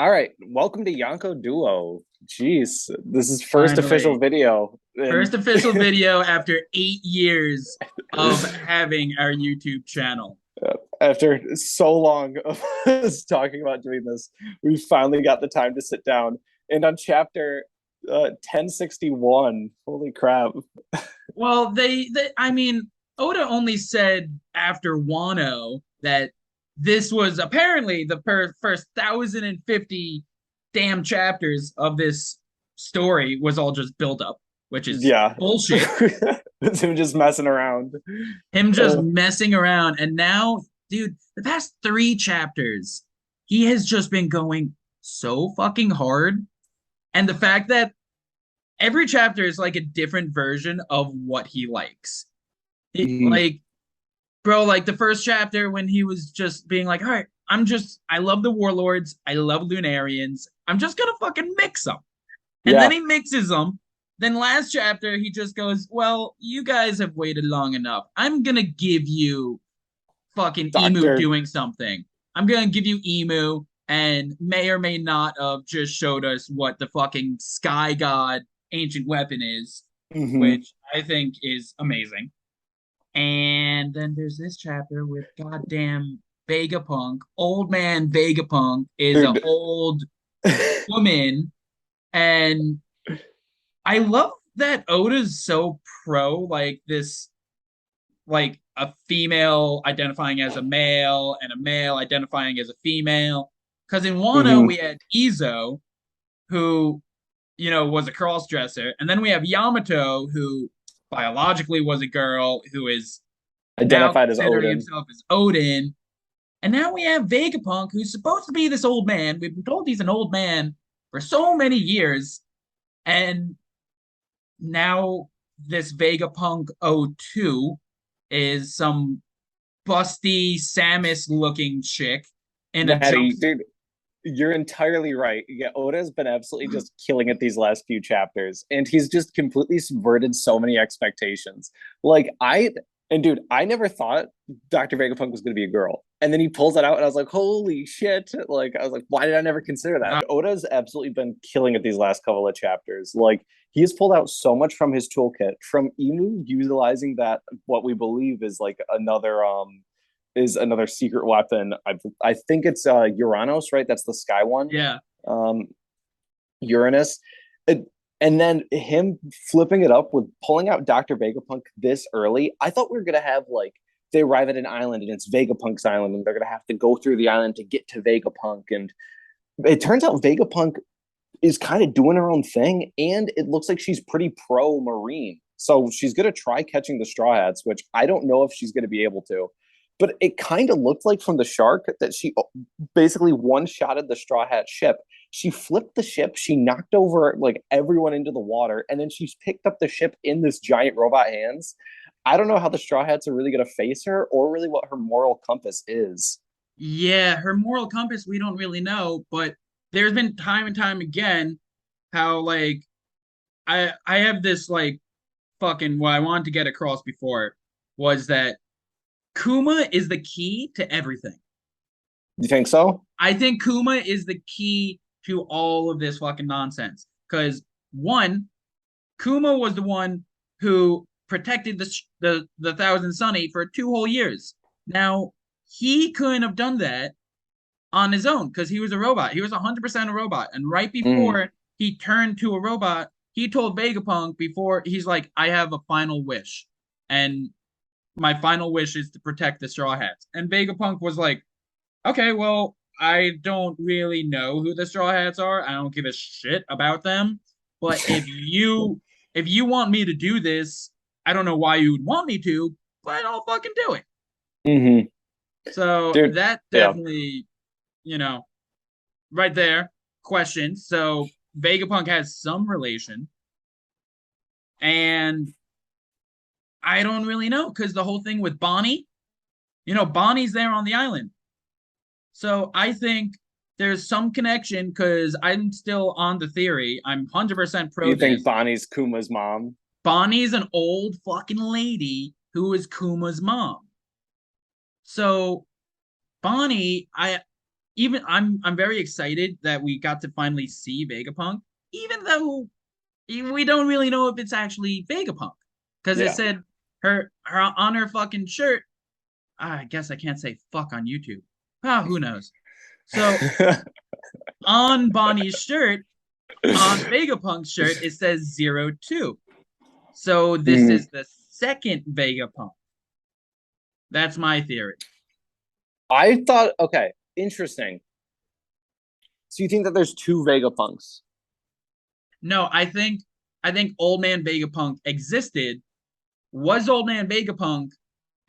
All right, welcome to Yonko Duo. Jeez, this is first official Finally, video, and first official video after 8 years of having our YouTube channel. after so long of us talking about doing this, we finally got the time to sit down. And on chapter 1061, holy crap! Well, I mean, Oda only said after Wano that this was apparently the first 1,050 damn chapters of this story was all just build up, which is Yeah, bullshit. it's him just messing around. Him just Uh, messing around. And now, dude, the past three chapters, he has just been going so fucking hard. And the fact that every chapter is like a different version of what he likes. mm, Like, bro, like the first chapter when he was just being like, all right, I love the warlords. I love Lunarians. I'm just gonna fucking mix them. And then yeah, he mixes them. Then last chapter, he just goes, well, you guys have waited long enough. I'm gonna give you fucking Emu Doctor. doing something. I'm gonna give you Emu, and may or may not have just showed us what the fucking Sky God ancient weapon is, Hmm. which I think is amazing. And then there's this chapter with goddamn Vegapunk. Old man Vegapunk is an Dude. old woman, and I love that Oda's so pro like this, like a female identifying as a male and a male identifying as a female. Because in Wano we Hmm. had Izo, who was a cross dresser, and then we have Yamato, who biologically was a girl, who is now Identified as considering Odin. himself as Odin. And now we have Vegapunk, who's supposed to be this old man. We've been told he's an old man for so many years. And now this Vegapunk '02 is some busty Samus looking chick in a Maddie, jumpsuit. dude, you're entirely right. Yeah, Oda's been absolutely just killing it these last few chapters, and he's just completely subverted so many expectations. Like and dude, I never thought Dr. Vegapunk was going to be a girl, and then he pulls that out, and I was like, holy shit! Like, I was like, why did I never consider that? Oda's absolutely been killing it these last couple of chapters. Like, he has pulled out so much from his toolkit, from Emu utilizing that what we believe is another secret weapon. I think it's Uranus, right? That's the sky one. Yeah. Um, Uranus. It, and then him flipping it up with pulling out Dr. Vegapunk this early. I thought we were gonna have like they arrive at an island and it's Vegapunk's island, and they're gonna have to go through the island to get to Vegapunk. And it turns out Vegapunk is kind of doing her own thing, and it looks like she's pretty pro marine. So she's gonna try catching the Straw Hats, which I don't know if she's gonna be able to. But it kind of looked like from the shark that she basically one shotted the Straw Hat ship. She flipped the ship, she knocked over like everyone into the water, and then she's picked up the ship in this giant robot hands. I don't know how the Straw Hats are really going to face her or really what her moral compass is. Yeah, her moral compass, we don't really know, but there's been time and time again how like I have this like fucking what I wanted to get across before was that Kuma is the key to everything. You think so? I think Kuma is the key to all of this fucking nonsense. Because one, Kuma was the one who protected the Thousand Sunny for 2 whole years. Now he couldn't have done that on his own because he was a robot. He was 100% a robot, and right Mm. before he turned to a robot, he told Vegapunk before he's like, "I have a final wish, and my final wish is to protect the Straw Hats." And Vegapunk was like, okay, well, I don't really know who the Straw Hats are. I don't give a shit about them. But if you want me to do this, I don't know why you would want me to, but I'll fucking do it. Mm-hmm. So Dude, that yeah. definitely, you know, right there, question. So Vegapunk has some relation, and I don't really know because the whole thing with Bonnie, Bonnie's there on the island. So I think there's some connection because I'm still on the theory. I'm 100% pro You think this. Bonnie's Kuma's mom? Bonnie's an old fucking lady who is Kuma's mom. So Bonnie, even I'm very excited that we got to finally see Vegapunk, even though we don't really know if it's actually Vegapunk because it Yeah. said her on her fucking shirt. I guess I can't say fuck on YouTube. Ah, who knows? So on Bonnie's shirt, on Vegapunk's shirt, it says 02. So this Mhm. is the second Vegapunk. That's my theory. I thought, okay, interesting. So you think that there's two Vegapunks? No, I think Old Man Vegapunk existed, was Old Man Vegapunk,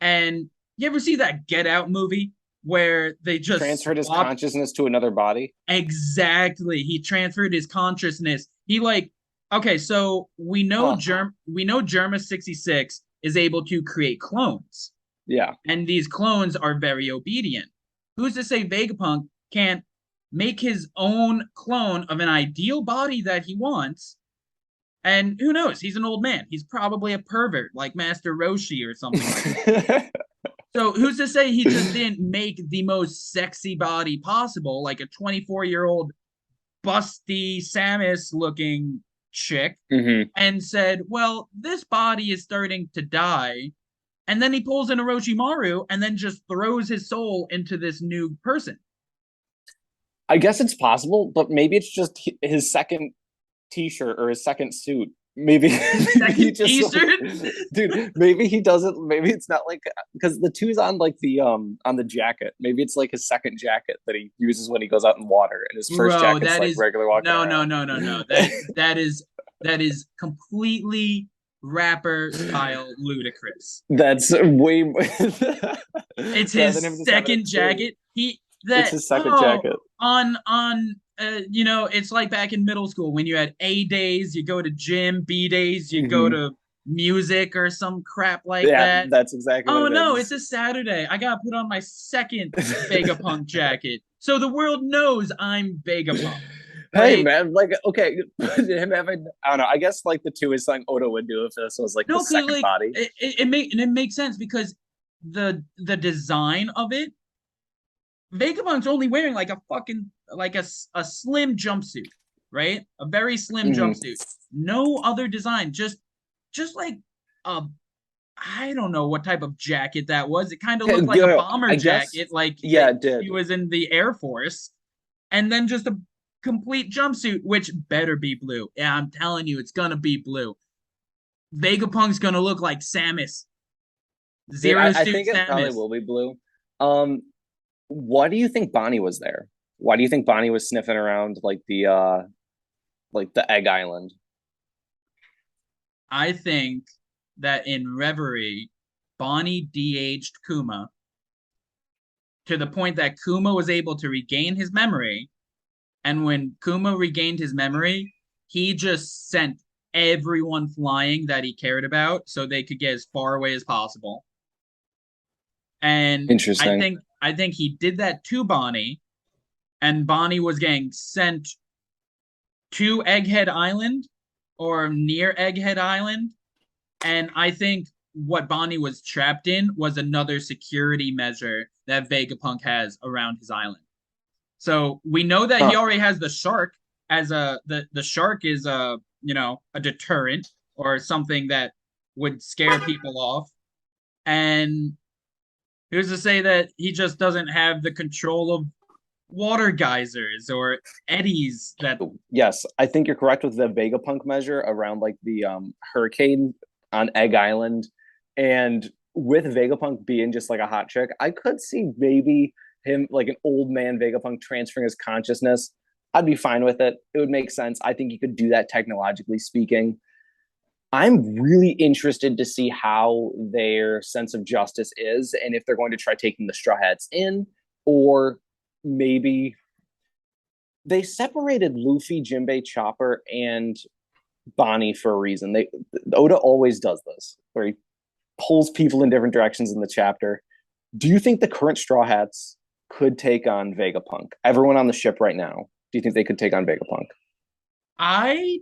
and you ever see that Get Out movie where they just Transferred his swap consciousness to another body? exactly. He transferred his consciousness. He like okay, so Huh. We know Germa 66 is able to create clones, Yeah. and these clones are very obedient. Who's to say Vegapunk can't make his own clone of an ideal body that he wants? And who knows? He's an old man. He's probably a pervert like Master Roshi or something like that. So who's to say he just didn't make the most sexy body possible, like a 24-year-old busty Samus looking chick, hmm and said, well, this body is starting to die. And then he pulls in Orochimaru and then just throws his soul into this new person. I guess it's possible, but maybe it's just his second T-shirt or his second suit. Maybe, His maybe he second just like, t-shirt. dude. Maybe he doesn't. Maybe it's not like because the two's on like the on the jacket. Maybe it's like his second jacket that he uses when he goes out in water, and his first Bro, jacket's that like is regular walking no, no, around. no, no, no. That is completely rapper style ludicrous. That's way more It's rather than his him just having a second two. jacket. He It's that his second jacket. on it's like back in middle school when you had A days, you go to gym, B days, you go hmm to music or some crap like Yeah, that. that's exactly what Oh it no, it's is. a Saturday. I gotta put on my second Vegapunk jacket. So the world knows I'm Vegapunk. Hey Like, man, like okay, him having I don't know. I guess like the two is something Oda would do if this was like no, his cause second like body. it makes sense because the design of it, Vegapunk's only wearing like a fucking like a slim jumpsuit, right? A very slim hmm jumpsuit. No other design, just like a I don't know what type of jacket that was. It kind of looked like a bomber I guess jacket, like yeah, that it did. he was in the Air Force, and then just a complete jumpsuit, which better be blue. Yeah, I'm telling you, it's gonna be blue. Vegapunk's gonna look like Samus, Dude, Zero I Suit think it probably Samus. will be blue. Um, why do you think Bonnie was there? Why do you think Bonnie was sniffing around like the Egg Island? I think that in Reverie, Bonnie de-aged Kuma to the point that Kuma was able to regain his memory. And when Kuma regained his memory, he just sent everyone flying that he cared about so they could get as far away as possible. And Interesting. I think he did that to Bonnie, and Bonnie was getting sent to Egghead Island or near Egghead Island. And I think what Bonnie was trapped in was another security measure that Vegapunk has around his island. So we know that he Huh. already has the shark as the shark is a deterrent or something that would scare people off. And who's to say that he just doesn't have the control of water geysers or eddies that Yes, I think you're correct with the Vegapunk measure around like the hurricane on Egg Island. And with Vegapunk being just like a hot chick, I could see maybe him like an old man Vegapunk transferring his consciousness. I'd be fine with it. It would make sense. I think you could do that technologically speaking. I'm really interested to see how their sense of justice is and if they're going to try taking the Straw Hats in or maybe they separated Luffy, Jinbei, Chopper, and Bonnie for a reason. They Oda always does this, where he pulls people in different directions in the chapter. Do you think the current Straw Hats could take on Vegapunk? Everyone on the ship right now. Do you think they could take on Vegapunk? I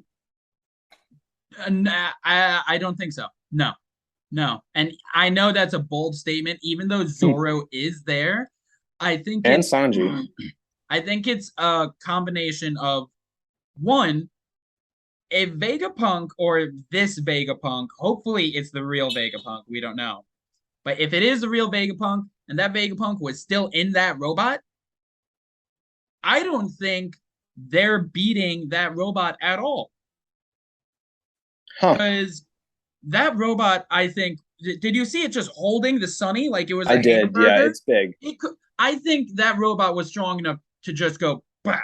I don't think so. No, no. And I know that's a bold statement, even though Hmm. Zoro is there. I think And it's Sanji. I think it's a combination of one, if Vegapunk or this Vegapunk, hopefully it's the real Vegapunk, we don't know. But if it is the real Vegapunk and that Vegapunk was still in that robot, I don't think they're beating that robot at all. Huh. Because that robot, I think, did you see it just holding the Sunny like it was I a did. Yeah, hamburger? it's big. It could, I think that robot was strong enough to just go bah,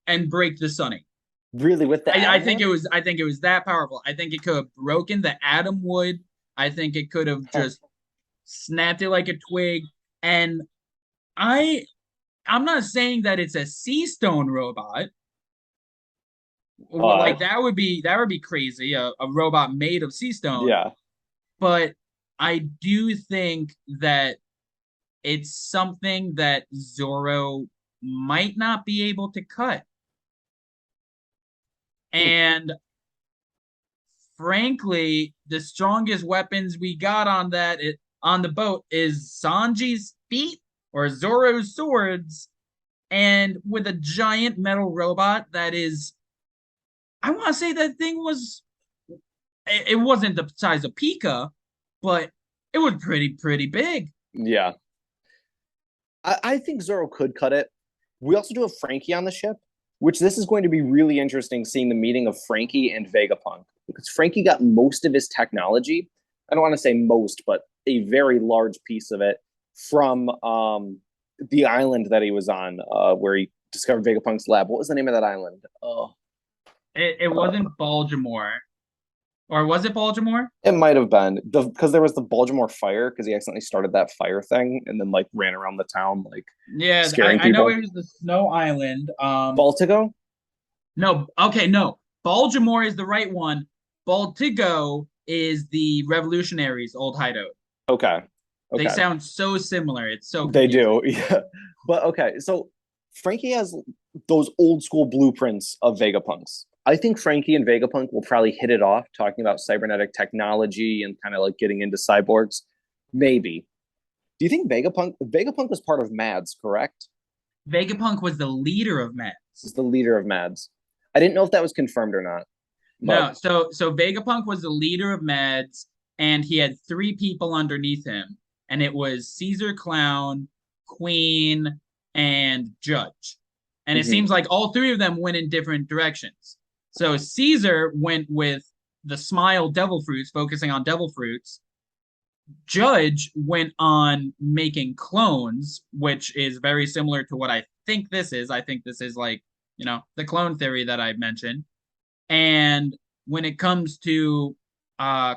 and break the Sunny. Really, with the I atom think one? it was I think it was that powerful. I think it could have broken the atom wood. I think it could have Huh. just snapped it like a twig. And I I'm not saying that it's a sea stone robot. Well, Uh, like that would be crazy, a robot made of sea stone. yeah. But I do think that it's something that Zoro might not be able to cut. Hmm. And frankly, the strongest weapons we got on the boat is Sanji's feet or Zoro's swords, and with a giant metal robot that is, I want to say that thing was, it wasn't the size of Pika, but it was pretty big. Yeah. I think Zoro could cut it. We also do have Frankie on the ship, which this is going to be really interesting seeing the meeting of Frankie and Vegapunk because Frankie got most of his technology. I don't want to say most, but a very large piece of it from the island that he was on, where he discovered Vegapunk's lab. What was the name of that island? Oh, It wasn't Baltimore, or was it Baltimore? it might have been because there was the Baltimore fire because he accidentally started that fire thing and then like ran around the town like Yeah, scaring I know people. it was the Snow Island. Baltigo? No, okay, no. Baltimore is the right one. Baltigo is the Revolutionaries' old hideout. Okay. They Okay. sound so similar. It's so They confusing. do. Yeah. But okay, so Frankie has those old school blueprints of Vegapunks. I think Frankie and Vegapunk will probably hit it off talking about cybernetic technology and kind of like getting into cyborgs. Maybe. Do you think Vegapunk was part of MADS, correct? Vegapunk was the leader of Is Mets. the leader of MADS. I didn't know if that was confirmed or not. But No, so Vegapunk was the leader of Meds, and he had three people underneath him, and it was Caesar Clown, Queen, and Judge. And it mhm. seems like all three of them went in different directions. So Caesar went with the Smile Devil Fruits, focusing on Devil Fruits. Judge went on making clones, which is very similar to what I think this is. I think this is like, the clone theory that I mentioned. And when it comes to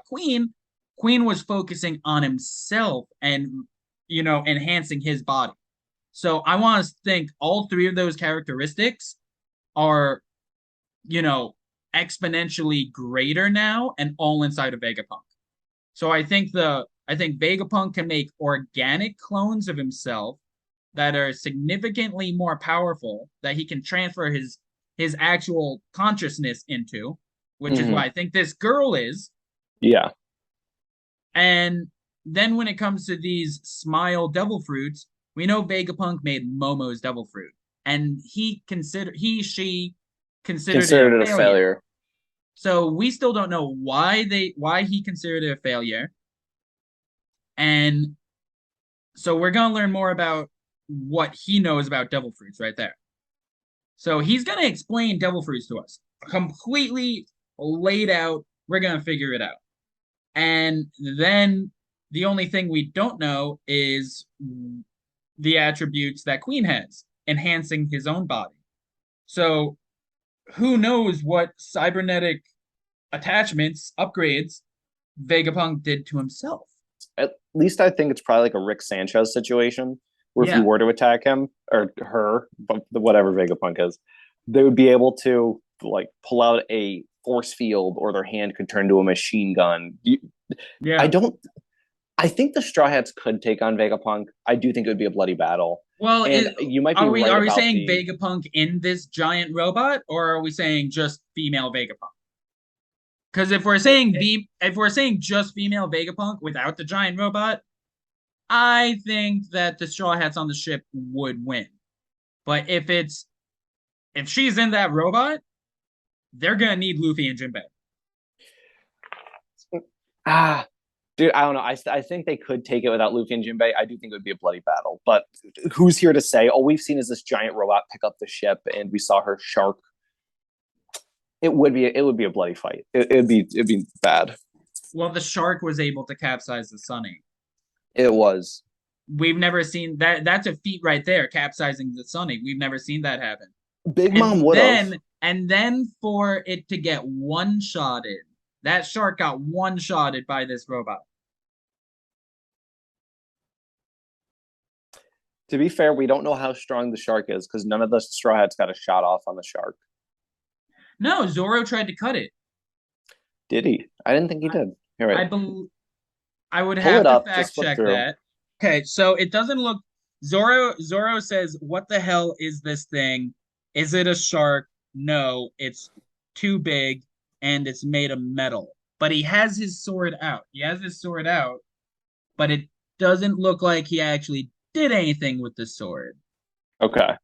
Queen, Queen was focusing on himself and enhancing his body. So I want to think all three of those characteristics are, you know, exponentially greater now and all inside of Vegapunk. So I think Vegapunk can make organic clones of himself that are significantly more powerful that he can transfer his actual consciousness into, which is what Mhm. I think this girl is. Yeah. And then when it comes to these Smile Devil Fruits, we know Vegapunk made Momo's Devil Fruit, and she considered it a Considered it a failure. failure. So we still don't know why he considered it a failure. And so we're gonna learn more about what he knows about devil fruits right there. So he's gonna explain devil fruits to us, completely laid out. We're gonna figure it out. And then the only thing we don't know is the attributes that Queen has, enhancing his own body. So who knows what cybernetic attachments, upgrades Vegapunk did to himself. At least I think it's probably like a Rick Sanchez situation where if you Yeah. were to attack him or her, but whatever Vegapunk is, they would be able to like pull out a force field or their hand could turn to a machine gun. I Yeah. don't. I think the Straw Hats could take on Vegapunk. I do think it would be a bloody battle, Well, and you might be right are we about saying the. Vegapunk in this giant robot, or are we saying just female Vegapunk? Because if we're saying just female Vegapunk without the giant robot, I think that the Straw Hats on the ship would win. But if she's in that robot, they're gonna need Luffy and Jinbei. Ah, dude, I don't know. I think they could take it without Luffy and Jinbei. I do think it would be a bloody battle, but who's here to say? All we've seen is this giant robot pick up the ship, and we saw her shark. It would be a bloody fight. It'd be bad. Well, the shark was able to capsize the Sunny. It was. We've never seen that. That's a feat right there, capsizing the Sunny. We've never seen that happen. Big Mom And would have. then and then for it to get one shotted, that shark got one shotted by this robot. To be fair, we don't know how strong the shark is because none of the straw hats got a shot off on the shark. No, Zoro tried to cut it. Did he? I didn't think he I, did. All I right. believe I would Pull have it to up. fact Just flip check through. that. Okay, so it doesn't look Zoro says, "What the hell is this thing? Is it a shark? No, it's too big and it's made of metal." But he has his sword out. He has his sword out, but it doesn't look like he actually did anything with the sword. Okay.